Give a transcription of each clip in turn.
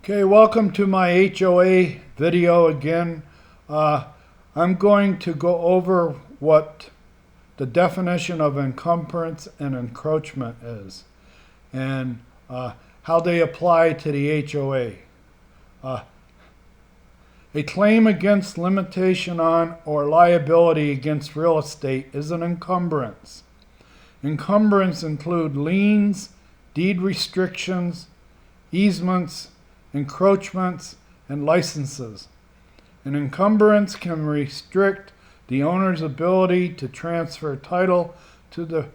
Okay, welcome to my HOA video again. I'm going to go over what the definition of encumbrance and encroachment is and how they apply to the HOA. A claim against limitation on or liability against real estate is an encumbrance. Encumbrance include liens, deed restrictions, easements, encroachments, and licenses. An encumbrance can restrict the owner's ability to transfer title to the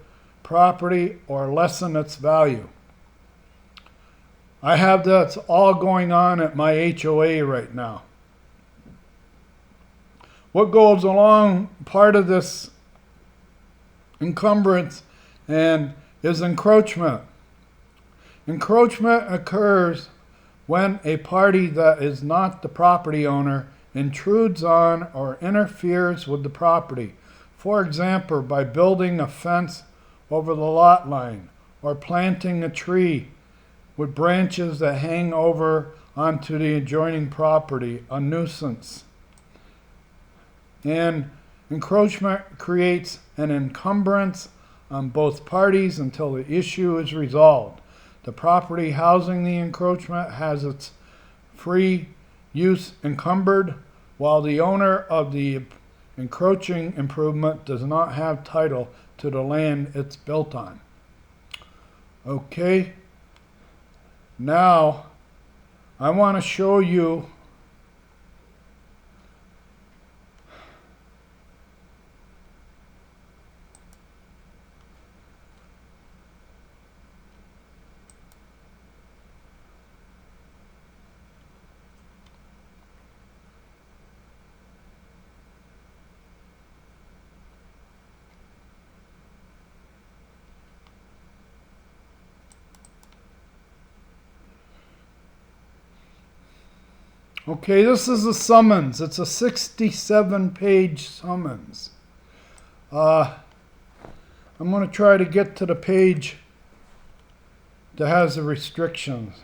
property or lessen its value. I have that all going on at my HOA right now. What goes along part of this encumbrance and is encroachment. Encroachment occurs when a party that is not the property owner intrudes on or interferes with the property. For example, by building a fence over the lot line or planting a tree with branches that hang over onto the adjoining property, a nuisance. And encroachment creates an encumbrance on both parties until the issue is resolved. The property housing the encroachment has its free use encumbered, while the owner of the encroaching improvement does not have title to the land it's built on. Okay, now I want to show you Okay, this is a summons. It's a 67-page summons. I'm going to try to get to the page that has the restrictions.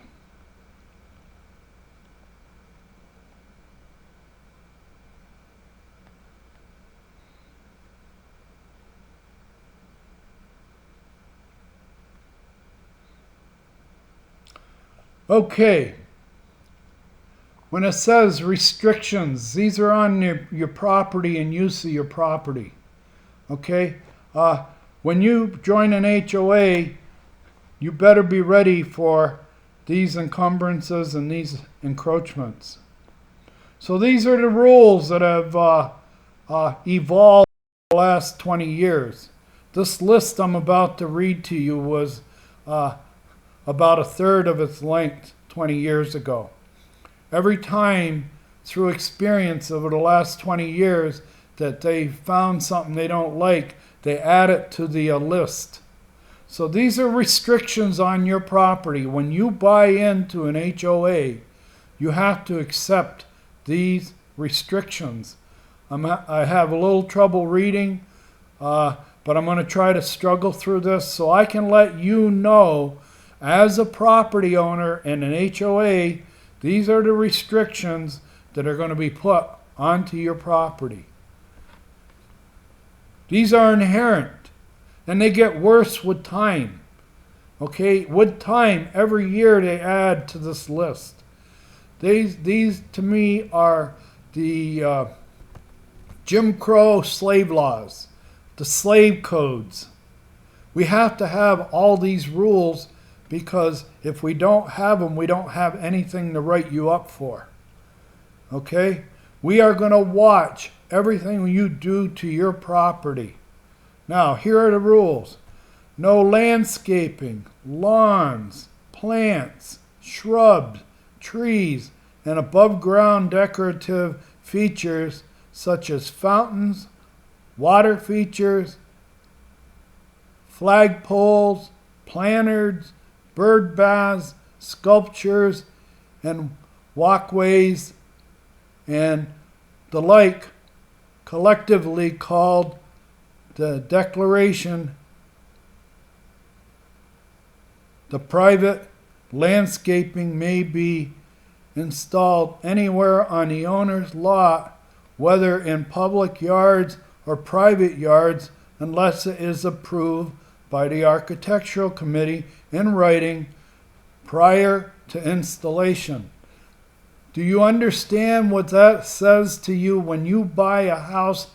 Okay. When it says restrictions, these are on your property and use of your property. Okay? When you join an HOA, you better be ready for these encumbrances and these encroachments. So these are the rules that have evolved in the last 20 years. This list I'm about to read to you was about a third of its length 20 years ago. Every time, through experience over the last 20 years, that they found something they don't like, they add it to the list. So these are restrictions on your property. When you buy into an HOA, you have to accept these restrictions. I have a little trouble reading, but I'm going to try to struggle through this so I can let you know, as a property owner in an HOA, these are the restrictions that are going to be put onto your property. These are inherent, and they get worse with time. Okay, with time, every year they add to this list. These to me are the Jim Crow slave laws, the slave codes. We have to have all these rules, because if we don't have them, we don't have anything to write you up for. Okay? We are going to watch everything you do to your property. Now, here are the rules. No landscaping, lawns, plants, shrubs, trees, and above-ground decorative features such as fountains, water features, flagpoles, placards, bird baths, sculptures, and walkways, and the like, collectively called the Declaration. The private landscaping may be installed anywhere on the owner's lot, whether in public yards or private yards, unless it is approved by the Architectural Committee in writing prior to installation. Do you understand what that says to you when you buy a house?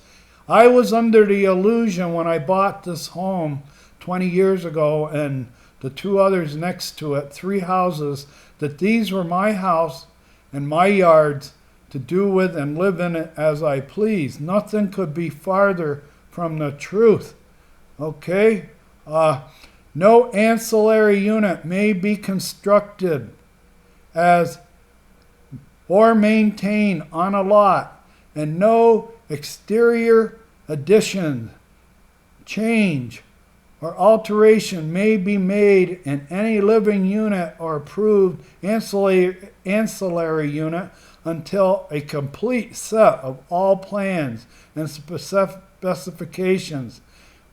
I was under the illusion when I bought this home 20 years ago and the two others next to it, 3 houses, that these were my house and my yards to do with and live in it as I please. Nothing could be farther from the truth. Okay? No ancillary unit may be constructed as or maintained on a lot, and no exterior addition, change, or alteration may be made in any living unit or approved ancillary unit until a complete set of all plans and specifications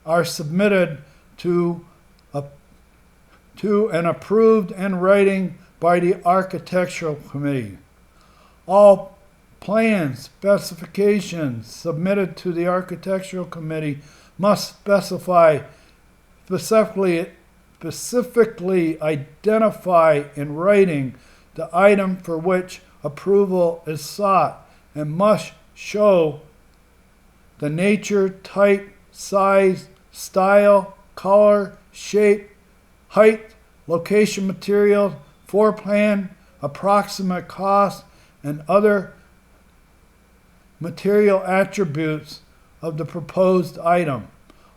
are submitted to and approved in writing by the Architectural Committee. All plans, specifications submitted to the Architectural Committee must specifically identify in writing the item for which approval is sought and must show the nature, type, size, style, color, shape, height, location, material, floor plan, approximate cost, and other material attributes of the proposed item.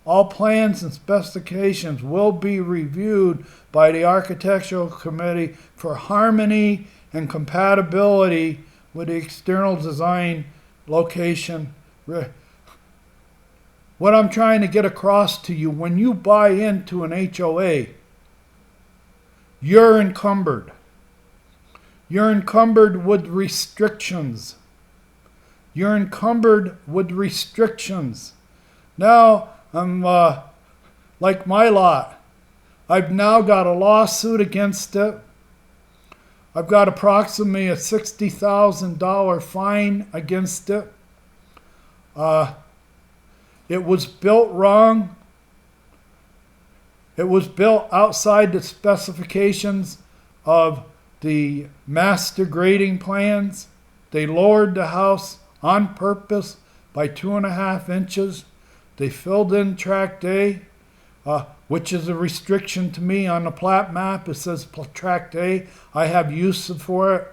All plans and specifications will be reviewed by the Architectural Committee for harmony and compatibility with the external design location. What I'm trying to get across to you, when you buy into an HOA, you're encumbered. You're encumbered with restrictions. You're encumbered with restrictions. Now, I'm like my lot. I've now got a lawsuit against it. I've got approximately a $60,000 fine against it. It was built wrong. It was built outside the specifications of the master grading plans. They lowered the house on purpose by 2.5 inches. They filled in tract A, which is a restriction to me on the plat map. It says tract A. I have use for it.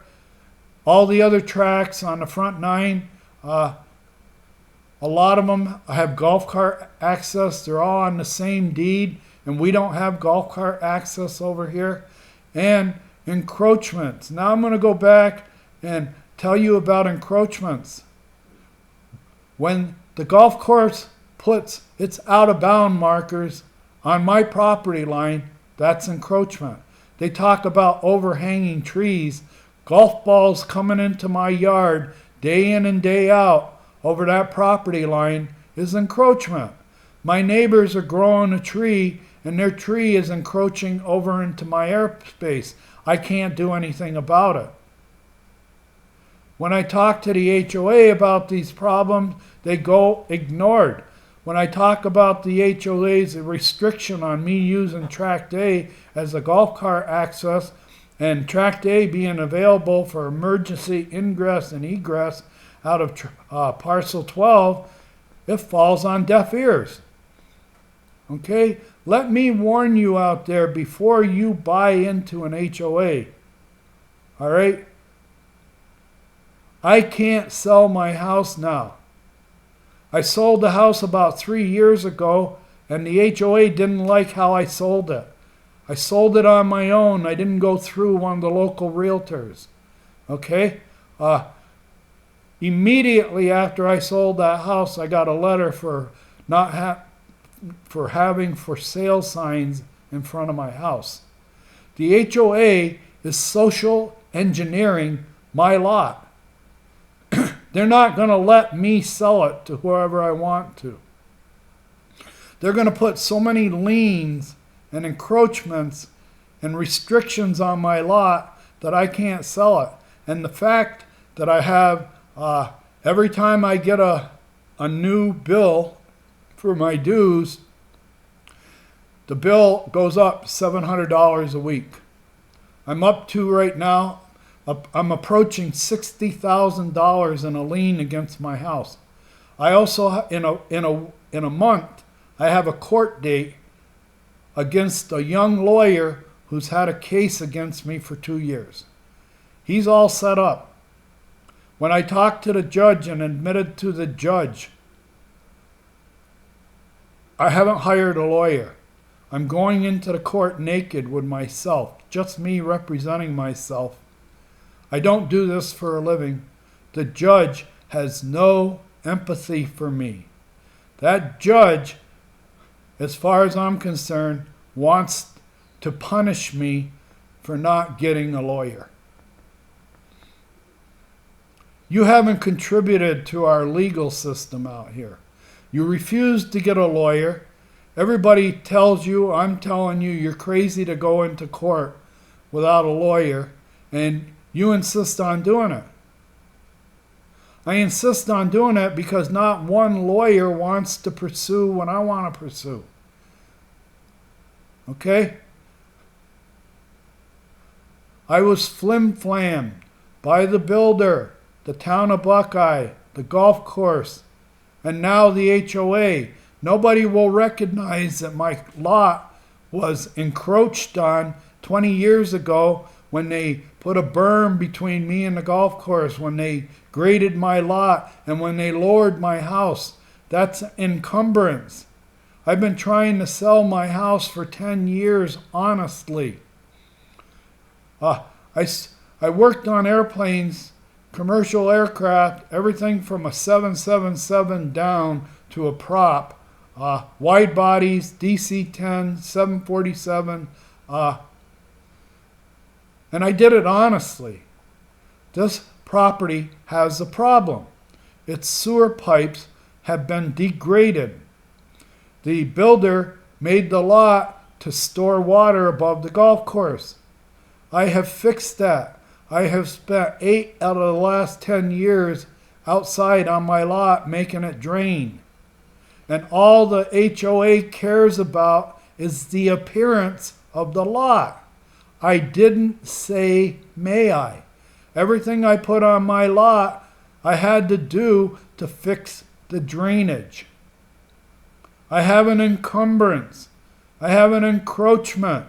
All the other tracts on the front 9, a lot of them have golf cart access. They're all on the same deed, and we don't have golf cart access over here. And encroachments. Now I'm going to go back and tell you about encroachments. When the golf course puts its out of bound markers on my property line, that's encroachment. They talk about overhanging trees, golf balls coming into my yard day in and day out over that property line is encroachment. My neighbors are growing a tree and their tree is encroaching over into my airspace. I can't do anything about it. When I talk to the HOA about these problems, they go ignored. When I talk about the HOA's restriction on me using tract A as a golf cart access and tract A being available for emergency ingress and egress out of parcel 12, it falls on deaf ears. Okay? Let me warn you out there before you buy into an HOA. All right? I can't sell my house now. I sold the house about 3 years ago, and the HOA didn't like how I sold it. I sold it on my own. I didn't go through one of the local realtors. Okay? Immediately after I sold that house, I got a letter for having for sale signs in front of my house. The HOA is social engineering my lot. They're not going to let me sell it to whoever I want to. They're going to put so many liens and encroachments and restrictions on my lot that I can't sell it. And the fact that I have, every time I get a new bill for my dues, the bill goes up $700 a week. I'm up to right now, I'm approaching $60,000 in a lien against my house. I also, in a month, I have a court date against a young lawyer who's had a case against me for 2 years. He's all set up. When I talked to the judge and admitted to the judge, I haven't hired a lawyer. I'm going into the court naked with myself, just me representing myself. I don't do this for a living. The judge has no empathy for me. That judge, as far as I'm concerned, wants to punish me for not getting a lawyer. You haven't contributed to our legal system out here. You refuse to get a lawyer. Everybody tells you, I'm telling you, you're crazy to go into court without a lawyer, and you insist on doing it. I insist on doing it because not one lawyer wants to pursue what I want to pursue. Okay? I was flim-flammed by the builder, the town of Buckeye, the golf course, and now the HOA. Nobody will recognize that my lot was encroached on 20 years ago when they put a berm between me and the golf course, when they graded my lot, and when they lowered my house. That's encumbrance. I've been trying to sell my house for 10 years, honestly. I worked on airplanes, commercial aircraft, everything from a 777 down to a prop. Wide bodies, DC-10, 747, and I did it honestly. This property has a problem. Its sewer pipes have been degraded. The builder made the lot to store water above the golf course. I have fixed that. I have spent 8 out of the last 10 years outside on my lot making it drain. And all the HOA cares about is the appearance of the lot. I didn't say, may I? Everything I put on my lot, I had to do to fix the drainage. I have an encumbrance. I have an encroachment.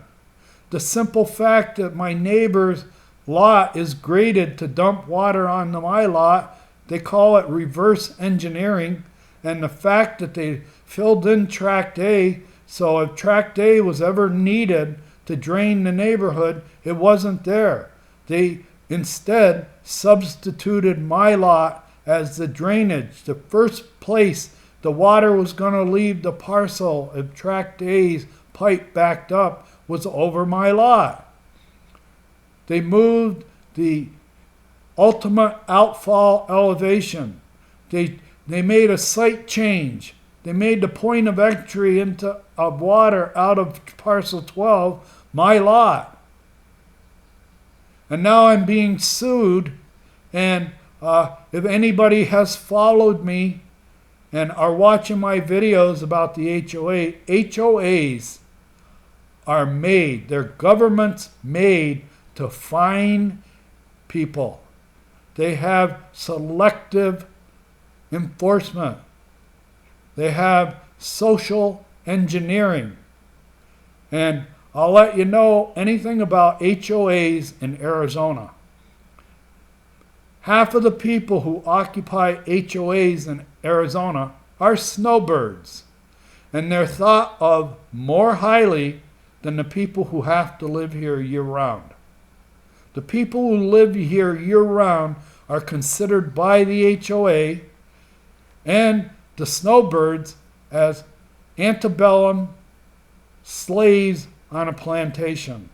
The simple fact that my neighbor's lot is graded to dump water onto my lot, they call it reverse engineering. And the fact that they filled in Tract A, so if Tract A was ever needed to drain the neighborhood, it wasn't there. They instead substituted my lot as the drainage. The first place the water was going to leave the parcel if Tract A's pipe backed up was over my lot. They moved the ultimate outfall elevation. They made a site change. They made the point of entry into of water out of parcel 12 my lot. And now I'm being sued. And if anybody has followed me and are watching my videos about the HOA, HOAs are made, they're governments made to fine people. They have selective enforcement. They have social engineering. And I'll let you know anything about HOAs in Arizona. Half of the people who occupy HOAs in Arizona are snowbirds. And they're thought of more highly than the people who have to live here year-round. The people who live here year-round are considered by the HOA and the snowbirds as antebellum slaves on a plantation.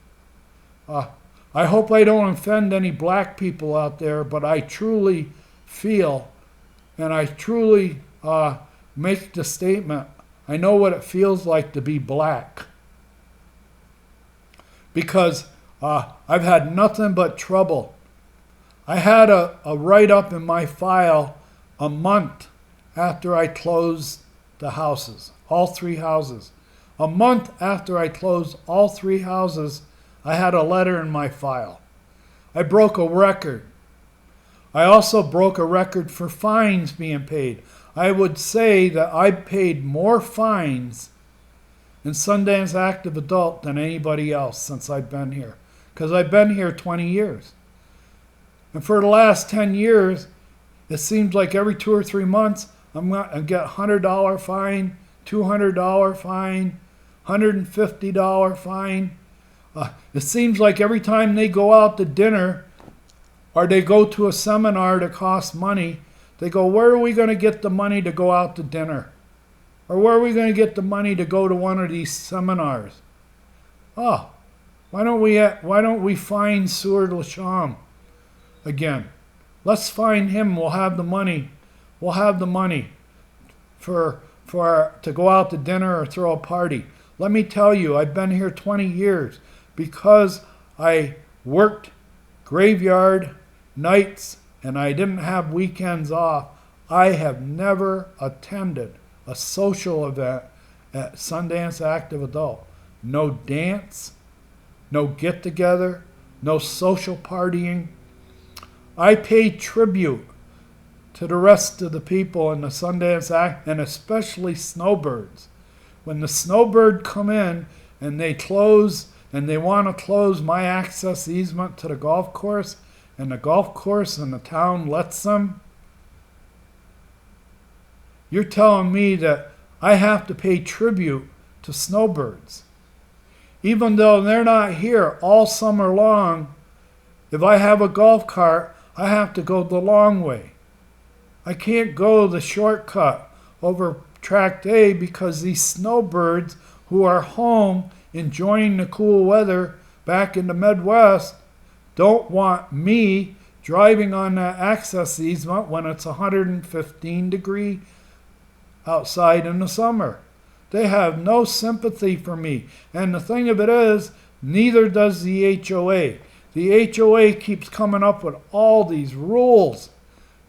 I hope I don't offend any black people out there, but I truly feel, and I truly make the statement, I know what it feels like to be black. Because I've had nothing but trouble. I had a write-up in my file a month after I closed the houses, all 3 houses. A month after I closed all 3 houses, I had a letter in my file. I broke a record. I also broke a record for fines being paid. I would say that I paid more fines in Sundance Active Adult than anybody else since I've been here. Because I've been here 20 years. And for the last 10 years, it seems like every 2 or 3 months, I'm going to get $100 fine, $200 fine, $150 fine. It seems like every time they go out to dinner or they go to a seminar that costs money, they go, where are we going to get the money to go out to dinner? Or where are we going to get the money to go to one of these seminars? Oh, why don't we find Seward Lasham again? Let's find him. We'll have the money. We'll have the money for to go out to dinner or throw a party. Let me tell you, I've been here 20 years because I worked graveyard nights and I didn't have weekends off. I have never attended a social event at Sundance Active Adult. No dance, no get-together, no social partying. I pay tribute to the rest of the people in the Sundance Act, and especially snowbirds. When the snowbird come in and they close, and they want to close my access easement to the golf course, and the golf course and the town lets them, you're telling me that I have to pay tribute to snowbirds. Even though they're not here all summer long, if I have a golf cart, I have to go the long way. I can't go the shortcut over Tract A because these snowbirds who are home enjoying the cool weather back in the Midwest don't want me driving on that access easement when it's 115 degrees outside in the summer. They have no sympathy for me. And the thing of it is, neither does the HOA. The HOA keeps coming up with all these rules.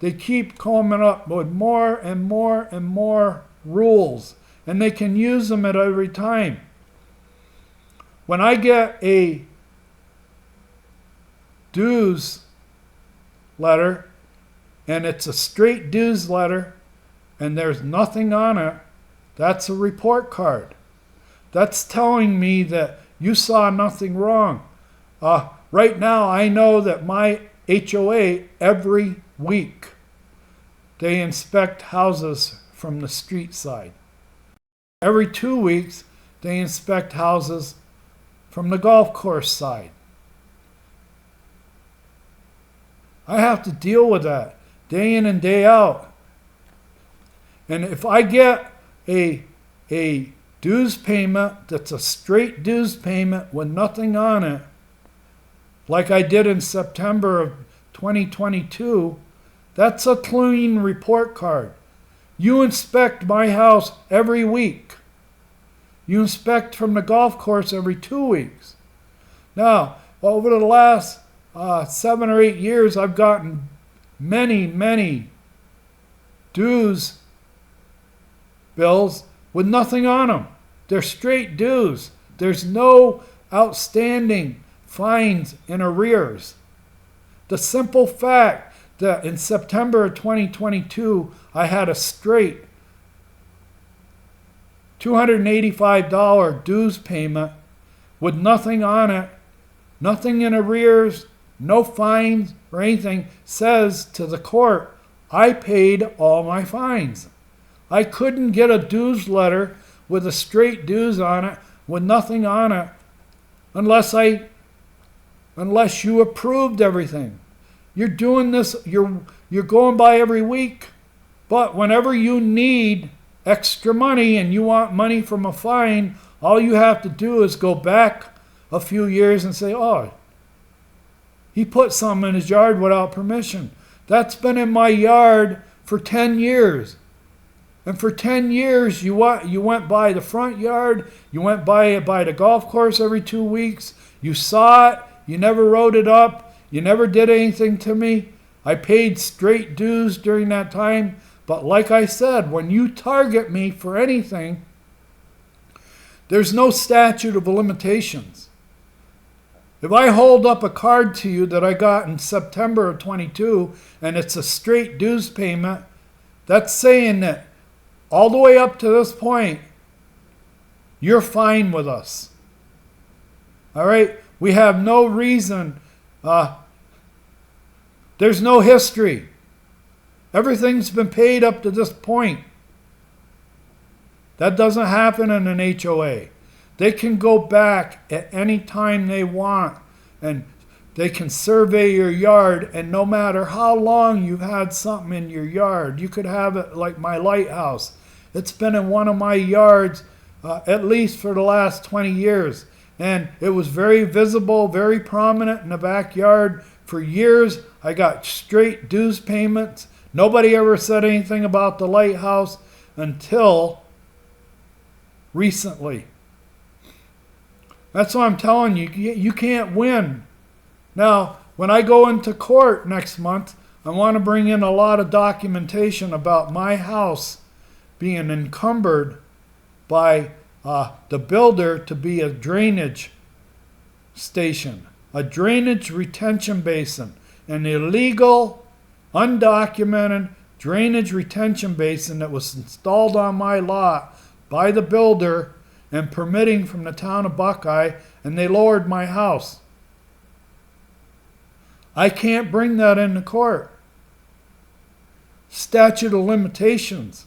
They keep coming up with more and more and more rules. And they can use them at every time. When I get a dues letter, and it's a straight dues letter, and there's nothing on it, that's a report card. That's telling me that you saw nothing wrong. Right now, I know that my HOA, every week, they inspect houses from the street side. Every 2 weeks, they inspect houses from the golf course side. I have to deal with that day in and day out. And if I get a dues payment that's a straight dues payment with nothing on it, like I did in September of 2022, that's a clean report card. You inspect my house every week. You inspect from the golf course every 2 weeks. Now, over the last 7 or 8 years, I've gotten many dues bills with nothing on them. They're straight dues. There's no outstanding fines and arrears. The simple fact that in September of 2022, I had a straight $285 dues payment with nothing on it, nothing in arrears, no fines or anything, says to the court, I paid all my fines. I couldn't get a dues letter with a straight dues on it, with nothing on it, unless you approved everything. You're doing this, you're going by every week. But whenever you need extra money and you want money from a fine, all you have to do is go back a few years and say, oh, he put something in his yard without permission. That's been in my yard for 10 years. And for 10 years, you went by the front yard, you went by the golf course every 2 weeks, you saw it, you never wrote it up, you never did anything to me. I paid straight dues during that time. But like I said, when you target me for anything, there's no statute of limitations. If I hold up a card to you that I got in September of 22 and it's a straight dues payment, that's saying that all the way up to this point, you're fine with us. All right? We have no reason. There's no history. Everything's been paid up to this point. That doesn't happen in an HOA. They can go back at any time they want, and they can survey your yard, and no matter how long you've had something in your yard, you could have it like my lighthouse. It's been in one of my yards at least for the last 20 years, and it was very visible, very prominent in the backyard. For years, I got straight dues payments. Nobody ever said anything about the lighthouse until recently. That's what I'm telling you. You can't win. Now, when I go into court next month, I want to bring in a lot of documentation about my house being encumbered by the builder to be a drainage station, a drainage retention basin, an illegal, undocumented drainage retention basin that was installed on my lot by the builder and permitting from the town of Buckeye, and they lowered my house. I can't bring that into court. Statute of limitations.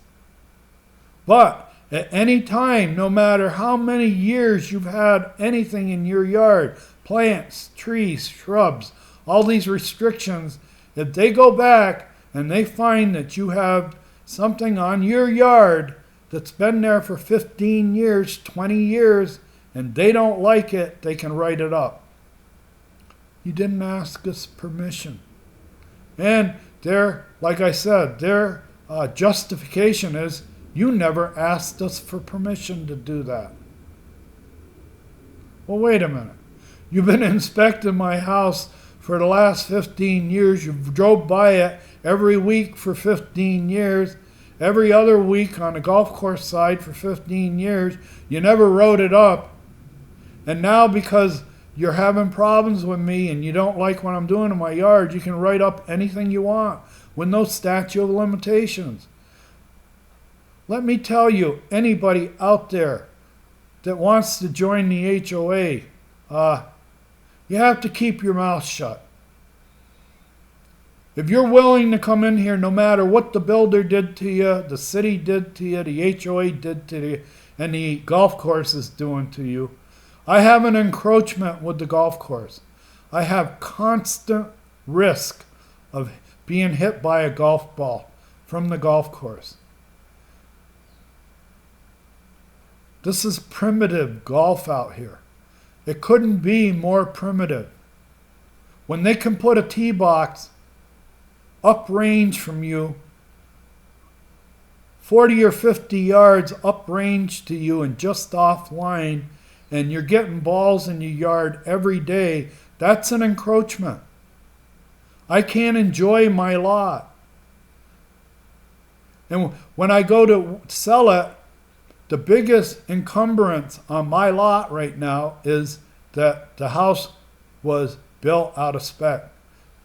But at any time, no matter how many years you've had anything in your yard, plants, trees, shrubs, all these restrictions, if they go back and they find that you have something on your yard that's been there for 15 years, 20 years, and they don't like it, they can write it up. You didn't ask us permission. And like I said, their justification is, you never asked us for permission to do that. Well, wait a minute. You've been inspecting my house for the last 15 years. You drove by it every week for 15 years. Every other week on the golf course side for 15 years. You never wrote it up. And now because you're having problems with me and you don't like what I'm doing in my yard, you can write up anything you want with no statute of limitations. Let me tell you, anybody out there that wants to join the HOA, you have to keep your mouth shut. If you're willing to come in here, no matter what the builder did to you, the city did to you, the HOA did to you, and the golf course is doing to you, I have an encroachment with the golf course. I have constant risk of being hit by a golf ball from the golf course. This is primitive golf out here. It couldn't be more primitive. When they can put a tee box uprange from you, 40 or 50 yards uprange to you and just offline, and you're getting balls in your yard every day, that's an encroachment. I can't enjoy my lot. And when I go to sell it, the biggest encumbrance on my lot right now is that the house was built out of spec.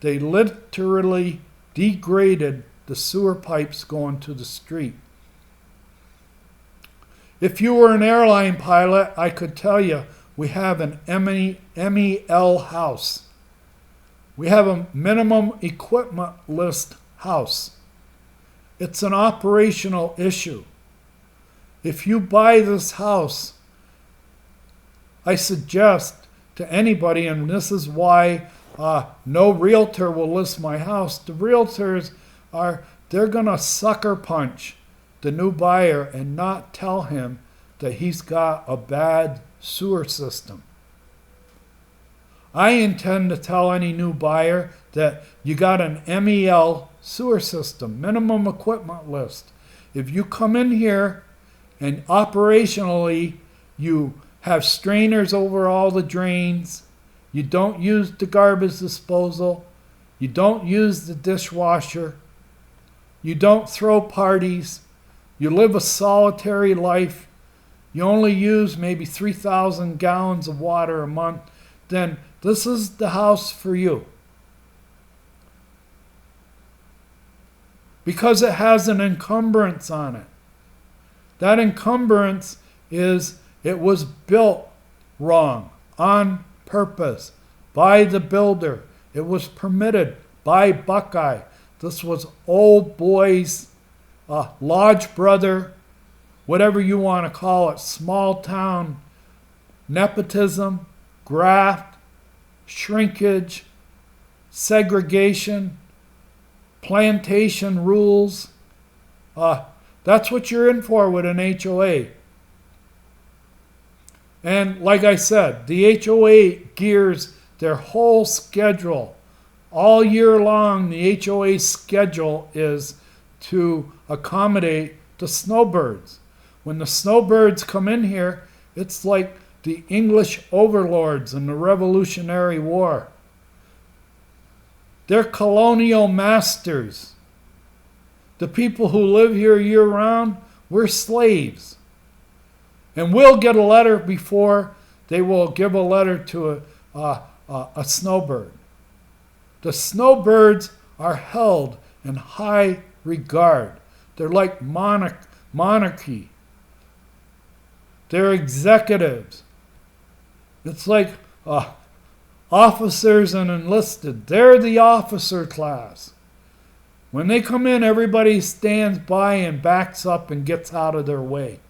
They literally degraded the sewer pipes going to the street. If you were an airline pilot, I could tell you we have an MEL house. We have a minimum equipment list house. It's an operational issue. If you buy this house, I suggest to anybody, and this is why no realtor will list my house, the realtors they're going to sucker punch the new buyer and not tell him that he's got a bad sewer system. I intend to tell any new buyer that you got an MEL sewer system, minimum equipment list. If you come in here and operationally you have strainers over all the drains, you don't use the garbage disposal, You don't use the dishwasher. You don't throw parties. You live a solitary life. You only use maybe 3,000 gallons of water a month. Then this is the house for you. Because it has an encumbrance on it. That encumbrance is it was built wrong, on purpose, by the builder. It was permitted by Buckeye. This was old boys, lodge brother, whatever you want to call it, small town nepotism, graft, shrinkage, segregation, plantation rules. That's what you're in for with an HOA. And like I said, the HOA gears their whole schedule. All year long, the HOA schedule is to accommodate the snowbirds. When the snowbirds come in here, it's like the English overlords in the Revolutionary War. They're colonial masters. The people who live here year-round, we're slaves. And we'll get a letter before they will give a letter to a snowbird. The snowbirds are held in high regard. They're like monarchy. They're executives. It's like officers and enlisted. They're the officer class. When they come in, everybody stands by and backs up and gets out of their way.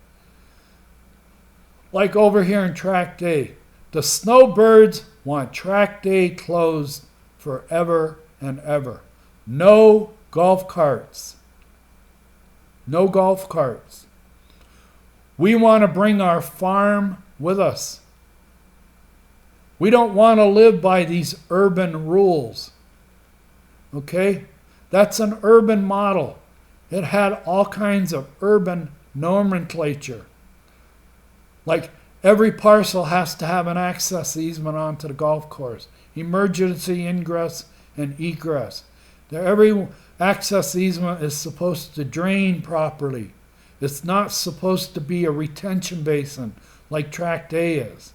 Like over here in Track Day, the snowbirds want Track Day closed forever and ever. No golf carts. No golf carts. We want to bring our farm with us. We don't want to live by these urban rules. Okay? That's an urban model. It had all kinds of urban nomenclature. Like every parcel has to have an access easement onto the golf course. Emergency ingress and egress. Every access easement is supposed to drain properly. It's not supposed to be a retention basin like Tract A is.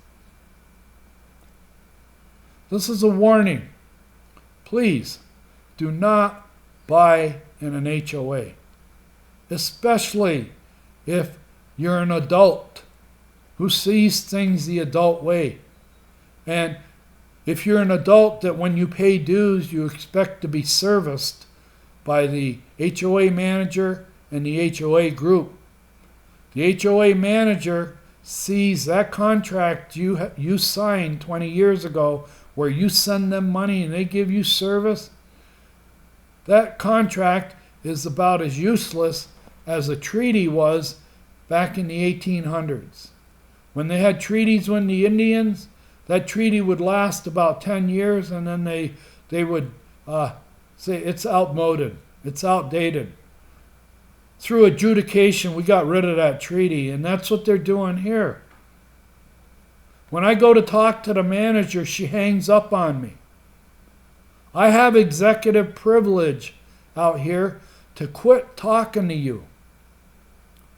This is a warning. Please do not buy in an HOA, especially if you're an adult who sees things the adult way. And if you're an adult that when you pay dues, you expect to be serviced by the HOA manager and the HOA group. The HOA manager sees that contract you signed 20 years ago where you send them money and they give you service. That contract is about as useless as a treaty was back in the 1800s. When they had treaties with the Indians, that treaty would last about 10 years and then they would say it's outmoded, it's outdated. Through adjudication, we got rid of that treaty, and that's what they're doing here. When I go to talk to the manager, she hangs up on me. I have executive privilege out here to quit talking to you.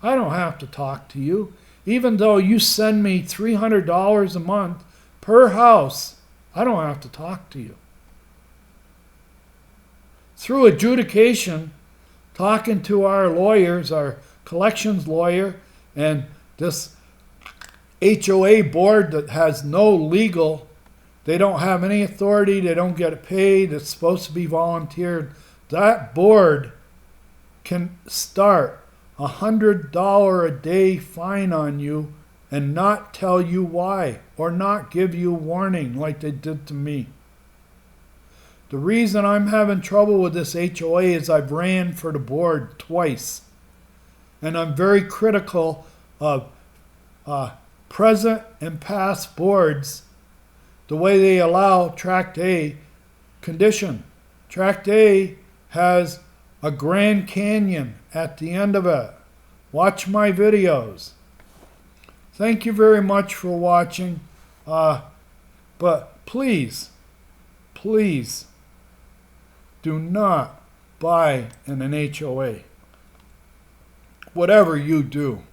I don't have to talk to you. Even though you send me $300 a month per house, I don't have to talk to you. Through adjudication, talking to our lawyers, our collections lawyer, and this HOA board that has no legal, they don't have any authority, they don't get paid, it's supposed to be volunteered. That board can start $100 a day fine on you and not tell you why or not give you warning like they did to me. The reason I'm having trouble with this HOA is I've ran for the board twice. And I'm very critical of present and past boards, the way they allow Tract A condition. Tract A has a Grand Canyon at the end of it. Watch my videos. Thank you very much for watching. But please, Do not buy in an HOA. Whatever you do.